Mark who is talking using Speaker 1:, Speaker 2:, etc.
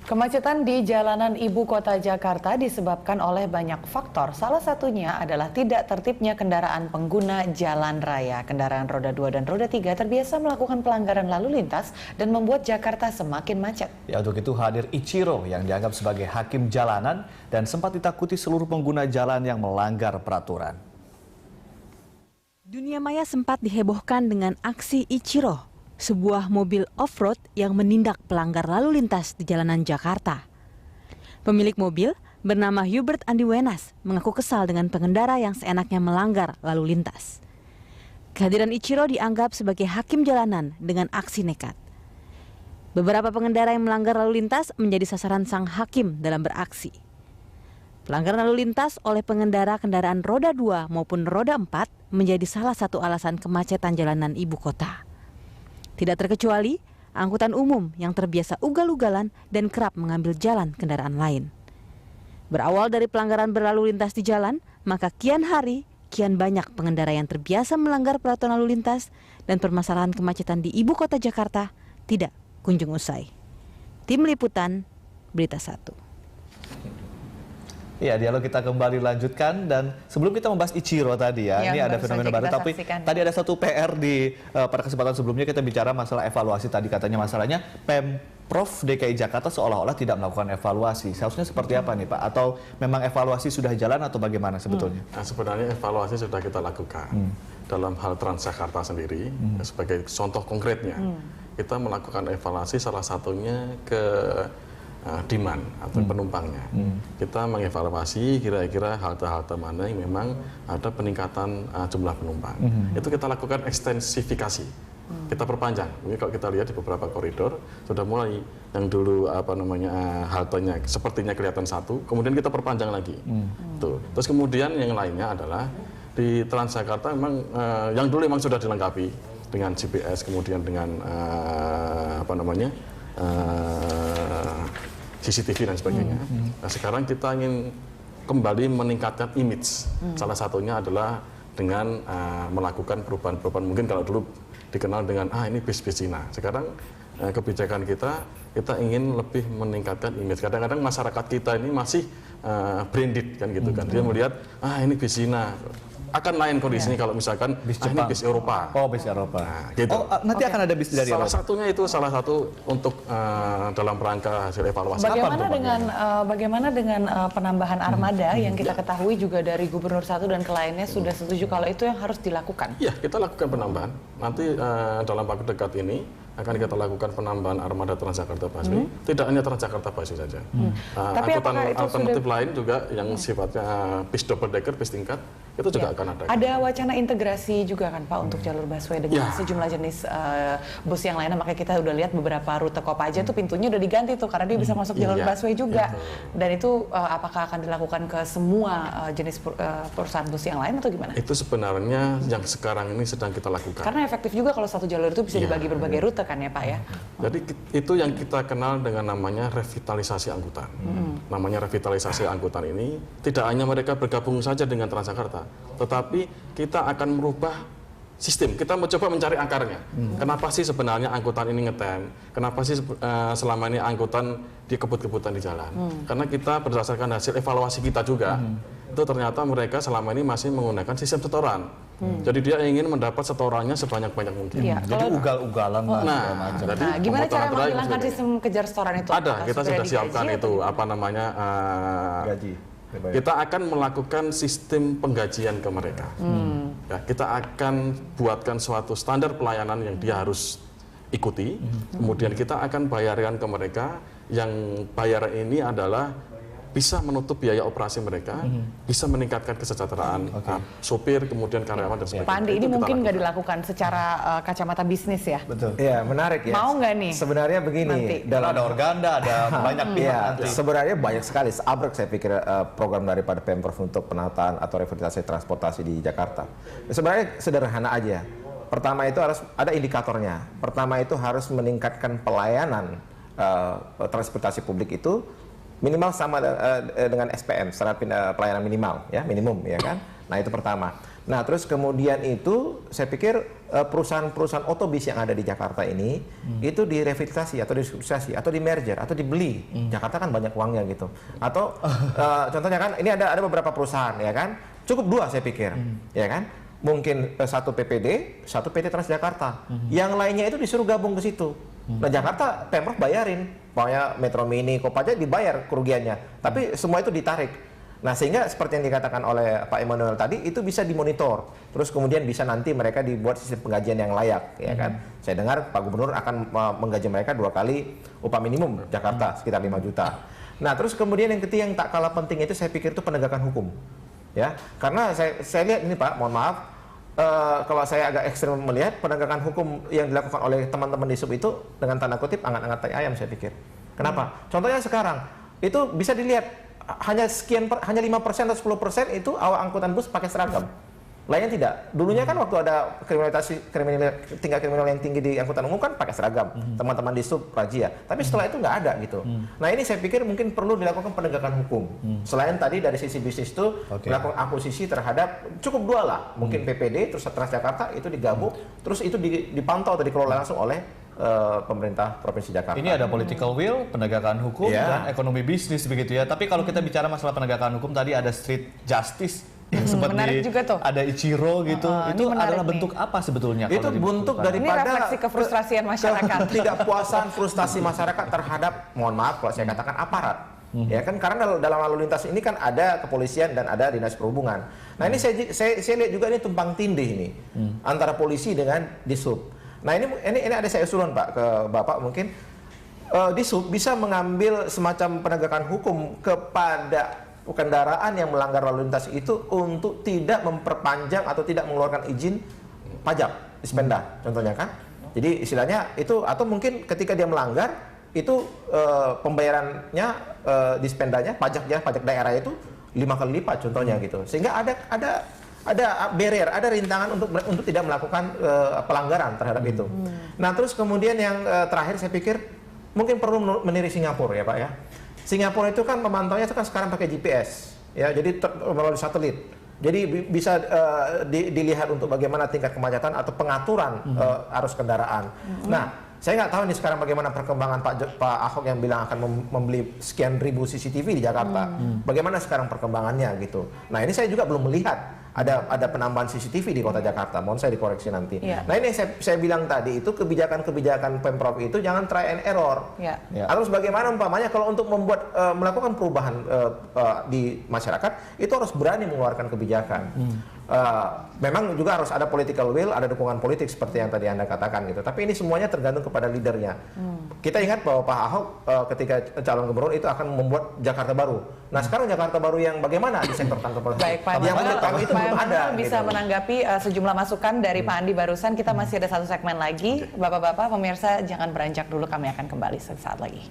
Speaker 1: Kemacetan di jalanan ibu kota Jakarta disebabkan oleh banyak faktor. Salah satunya adalah tidak tertibnya kendaraan pengguna jalan raya. Kendaraan roda 2 dan roda 3 terbiasa melakukan pelanggaran lalu lintas dan membuat Jakarta semakin macet.
Speaker 2: Ya, untuk itu hadir Ichiro yang dianggap sebagai hakim jalanan dan sempat ditakuti seluruh pengguna jalan yang melanggar peraturan.
Speaker 3: Dunia maya sempat dihebohkan dengan aksi Ichiro, sebuah mobil off-road yang menindak pelanggar lalu lintas di jalanan Jakarta. Pemilik mobil bernama Hubert Andi Wenas mengaku kesal dengan pengendara yang seenaknya melanggar lalu lintas. Kehadiran Ichiro dianggap sebagai hakim jalanan dengan aksi nekat. Beberapa pengendara yang melanggar lalu lintas menjadi sasaran sang hakim dalam beraksi. Pelanggaran lalu lintas oleh pengendara kendaraan roda 2 maupun roda 4 menjadi salah satu alasan kemacetan jalanan ibu kota. Tidak terkecuali angkutan umum yang terbiasa ugal-ugalan dan kerap mengambil jalan kendaraan lain. Berawal dari pelanggaran berlalu lintas di jalan, maka kian hari, kian banyak pengendara yang terbiasa melanggar peraturan lalu lintas dan permasalahan kemacetan di ibu kota Jakarta tidak kunjung usai. Tim Liputan, Berita 1.
Speaker 2: Ya, dialog kita kembali lanjutkan dan sebelum kita membahas Ichiro tadi ya, ini ada fenomena baru, tapi tadi ada satu PR pada kesempatan sebelumnya kita bicara masalah evaluasi tadi, katanya masalahnya Pemprov DKI Jakarta seolah-olah tidak melakukan evaluasi. Seharusnya seperti apa nih Pak? Atau memang evaluasi sudah jalan atau bagaimana sebetulnya?
Speaker 4: Nah, sebenarnya evaluasi sudah kita lakukan dalam hal Transjakarta sendiri. Sebagai contoh konkretnya, kita melakukan evaluasi salah satunya ke demand atau penumpangnya. Kita mengevaluasi kira-kira halte-halte mana yang memang ada peningkatan jumlah penumpang. Itu kita lakukan ekstensifikasi. Kita perpanjang. Ini kalau kita lihat di beberapa koridor sudah mulai yang dulu haltenya sepertinya kelihatan satu, kemudian kita perpanjang lagi. Tuh. Terus kemudian yang lainnya adalah di Transjakarta memang yang dulu memang sudah dilengkapi dengan GPS, kemudian dengan CCTV dan sebagainya. Nah, sekarang kita ingin kembali meningkatkan image. Salah satunya adalah dengan melakukan perubahan-perubahan. Mungkin kalau dulu dikenal dengan ini bis-bis Cina. Sekarang kebijakan kita ingin lebih meningkatkan image. Kadang-kadang masyarakat kita ini masih branded kan gitu kan. Dia melihat ini bis Cina. Akan lain kondisinya kalau misalkan bis ini bis Eropa.
Speaker 2: Oh, bis Eropa.
Speaker 4: Nah, gitu.
Speaker 2: Nanti akan ada bis dari
Speaker 4: Eropa.
Speaker 2: Eropa.
Speaker 4: Salah satu untuk dalam rangka hasil evaluasi.
Speaker 1: Bagaimana dengan penambahan armada yang kita ketahui juga dari Gubernur 1 dan kliennya sudah setuju kalau itu yang harus dilakukan?
Speaker 4: Iya, kita lakukan penambahan. Nanti dalam waktu dekat ini akan kita lakukan penambahan armada Transjakarta Busway. Tidak hanya Transjakarta Busway saja.
Speaker 1: Tapi
Speaker 4: angkutan alternatif lain juga yang sifatnya bis double decker, bis tingkat, itu juga akan ada.
Speaker 1: Ada wacana integrasi juga kan Pak untuk jalur busway dengan sejumlah jenis bus yang lainnya. Makanya kita udah lihat beberapa rute Kopaja tuh pintunya udah diganti tuh karena dia bisa masuk jalur busway juga. Dan itu apakah akan dilakukan ke semua jenis perusahaan bus yang lain atau gimana?
Speaker 4: Itu sebenarnya yang sekarang ini sedang kita lakukan.
Speaker 1: Karena efektif juga kalau satu jalur itu bisa dibagi berbagai rute kan ya Pak ya.
Speaker 4: Jadi itu yang kita kenal dengan namanya revitalisasi angkutan. Namanya revitalisasi angkutan ini tidak hanya mereka bergabung saja dengan Transjakarta, tetapi kita akan merubah sistem. Kita mencoba mencari akarnya. Kenapa sih sebenarnya angkutan ini ngetem? Kenapa sih selama ini angkutan dikebut-kebutan di jalan? Karena kita berdasarkan hasil evaluasi kita juga, itu ternyata mereka selama ini masih menggunakan sistem setoran. Jadi dia ingin mendapat setorannya sebanyak-banyak mungkin.
Speaker 2: Jadi ugal-ugalan
Speaker 1: gimana cara menghilangkan sistem kejar setoran itu?
Speaker 4: Ada, kita sudah siapkan itu gaji. Kita akan melakukan sistem penggajian ke mereka. Ya, kita akan buatkan suatu standar pelayanan yang dia harus ikuti. Kemudian kita akan bayarkan ke mereka, yang bayar ini adalah bisa menutup biaya operasi mereka, bisa meningkatkan kesejahteraan sopir, kemudian karyawan dan sebagainya.
Speaker 1: Pak Andi, ini mungkin nggak dilakukan secara kacamata bisnis ya?
Speaker 2: Betul.
Speaker 5: Ya, menarik ya.
Speaker 1: Mau nggak nih?
Speaker 5: Sebenarnya begini,
Speaker 2: ada organda, ada banyak pihak.
Speaker 5: Sebenarnya banyak sekali. Seabrek saya pikir program daripada Pemprov untuk penataan atau revitalisasi transportasi di Jakarta. Sebenarnya sederhana aja. Pertama itu harus ada indikatornya. Pertama itu harus meningkatkan pelayanan transportasi publik itu minimal sama dengan SPM, standar pelayanan minimal, ya, minimum, ya kan. Nah, itu pertama. Nah, terus kemudian itu saya pikir perusahaan-perusahaan otobis yang ada di Jakarta ini itu direvitalisasi atau distrukturisasi atau di merger atau dibeli. Jakarta kan banyak uangnya gitu. Atau contohnya kan ini ada beberapa perusahaan ya kan. Cukup 2 saya pikir. Ya kan? Mungkin satu PPD, satu PT Transjakarta. Yang lainnya itu disuruh gabung ke situ. Nah, Jakarta Pemprov bayarin. Pokoknya Metro Mini, Kopaja dibayar kerugiannya. Tapi semua itu ditarik. Nah, sehingga seperti yang dikatakan oleh Pak Emmanuel tadi, itu bisa dimonitor. Terus kemudian bisa nanti mereka dibuat sistem penggajian yang layak, ya kan? Saya dengar Pak Gubernur akan menggaji mereka 2 kali upah minimum Jakarta, sekitar 5 juta. Nah, terus kemudian yang ketiga yang tak kalah penting itu saya pikir itu penegakan hukum. Ya, karena saya lihat ini Pak, mohon maaf, kalau saya agak ekstrem melihat penegakan hukum yang dilakukan oleh teman-teman di SUB itu dengan tanda kutip angat-angat tai ayam saya pikir. Kenapa? Contohnya sekarang, itu bisa dilihat hanya 5% atau 10% itu awak angkutan bus pakai seragam. Lainnya tidak. Dulunya kan waktu ada tingkat kriminal yang tinggi di angkutan umum kan pakai seragam. Teman-teman di SUB razia. Tapi setelah itu nggak ada gitu. Nah, ini saya pikir mungkin perlu dilakukan penegakan hukum. Selain tadi dari sisi bisnis itu melakukan akuisisi terhadap cukup 2 lah. Mungkin PPD terus Transjakarta itu digabung, terus itu dipantau atau dikelola langsung oleh pemerintah Provinsi Jakarta.
Speaker 2: Ini ada political will, penegakan hukum, dan ekonomi bisnis begitu ya. Tapi kalau kita bicara masalah penegakan hukum, tadi ada street justice yang seperti ada Ichiro gitu. Itu adalah bentuk apa sebetulnya?
Speaker 5: Itu bentuk daripada
Speaker 1: ini refleksi kefrustrasian masyarakat.
Speaker 5: Ketidakpuasan, frustasi masyarakat terhadap, mohon maaf kalau saya katakan aparat. Ya kan, karena dalam lalu lintas ini kan ada kepolisian dan ada dinas perhubungan. Nah, ini saya lihat juga ini tumpang tindih ini antara polisi dengan Disub. Nah, ini ada saya usulan Pak ke Bapak mungkin Disub bisa mengambil semacam penegakan hukum kepada kendaraan yang melanggar lalu lintas itu untuk tidak memperpanjang atau tidak mengeluarkan izin pajak Dispenda contohnya kan. Jadi istilahnya itu, atau mungkin ketika dia melanggar itu pembayarannya Dispendanya, pajak daerah itu 5 kali lipat contohnya gitu. Sehingga ada barrier, ada rintangan untuk tidak melakukan pelanggaran terhadap itu. Nah, terus kemudian yang terakhir saya pikir mungkin perlu meniru Singapura ya Pak ya. Singapura itu kan memantaunya itu kan sekarang pakai GPS ya, jadi melalui satelit. Jadi bisa dilihat untuk bagaimana tingkat kemacetan atau pengaturan arus kendaraan. Nah, saya nggak tahu nih sekarang bagaimana perkembangan Pak Ahok yang bilang akan membeli sekian ribu CCTV di Jakarta. Bagaimana sekarang perkembangannya gitu. Nah, ini saya juga belum melihat ada penambahan CCTV di Kota Jakarta. Mohon saya dikoreksi nanti. Nah, ini saya bilang tadi itu kebijakan-kebijakan Pemprov itu jangan try and error. Harus bagaimana umpamanya kalau untuk melakukan perubahan di masyarakat itu harus berani mengeluarkan kebijakan. Memang juga harus ada political will, ada dukungan politik seperti yang tadi Anda katakan gitu. Tapi ini semuanya tergantung kepada leadernya. Kita ingat bahwa Pak Ahok ketika calon gubernur itu akan membuat Jakarta baru. Nah, sekarang Jakarta baru yang bagaimana di sektor transportasi?
Speaker 1: Baik, Pak
Speaker 5: yang menurut itu belum ada.
Speaker 1: Bisa gitu menanggapi sejumlah masukan dari Pak Andi barusan. Kita masih ada 1 segmen lagi. Bapak-bapak, pemirsa jangan beranjak dulu, kami akan kembali sesaat lagi.